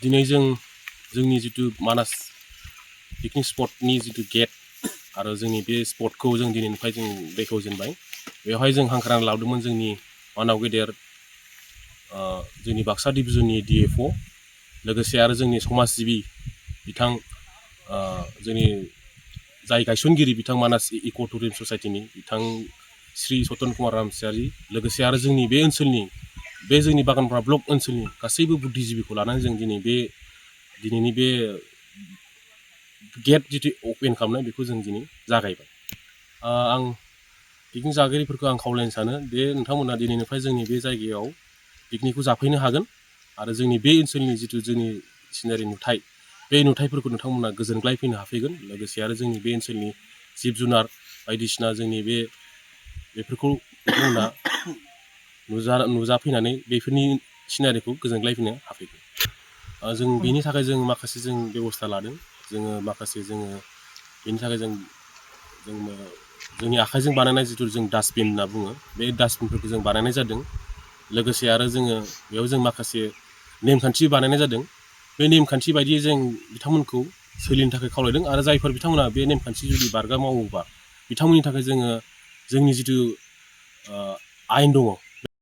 दिनै जोंनि जितु मानास पिकनिक स्पटनि जितु गेट आरो जोंनि बे स्पटखौ जों दिनैनिफ्राय जों बेखेवजेनबाय। बेवहाय जों हांख्रायनानै लाबोदोंमोन जोंनि मानाव गेदेर जोंनि बाक्सा डिभिजननि DFO लोगोसे आरो जोंनि समाज सिबि बिथां जोंनि जाय गायसनगिरि बिथां मानास इक' टुरिजम ससाइटिनि बिथां श्री सतन कुमार रामसियारि लोगोसे आरो जोंनि बे ओनसोलनि बे जोंनि बागानपारा ब्लक ओनसोलनि गासैबो बुद्धिजिबिखौ लानानै जों दिनैनि बे गेट जितु अपेन खालामनाय बेखौ जों दिनै जागायबाय। आं पिकनिक जागिरिफोरखौ आं खावलायनो सानो दे नोंथांमोना दिनैनिफ्राय जोंनि बे जायगायाव पिकनिकखौ जाफैनो हागोन आरो जोंनि बे ओनसोलनि जितु जोंनि सिनारि नुथाय बे नुथायफोरखौ नोंथांमोना गोजोनग्लाय फैनो हाफैगोन। लोगोसे आरो जोंनि बे ओनसोलनि जिब जुनार बायदिसिना जोंनि बेफोरखौ नोंथांमोना नुजाफैनानै बेफोरनि सिनारिखौ गोजोनग्लायफैनो हाफैगोन। जों बेनि थाखाय जों माखासे जों बेब'स्था लादों। जोङो बेनि थाखाय जोंनि आखाइजों बानायनाय जितु जों डास्टबिन होनना बुङो बे डास्टबिनफोरखौ जों बानायनाय जादों। लोगोसे आरो बेयाव जों माखासे नेमखान्थि बानायनाय जादों। बे नेमखान्थि बायदियै जों बिथांमोनखौ सोलिनो थाखाय खावलायदों आरो जायफोर बिथांमोना बे नेमखान्थि जुदि बारगा मावोबा बिथांमोननि थाखाय जोंनि जितु आयेन दङ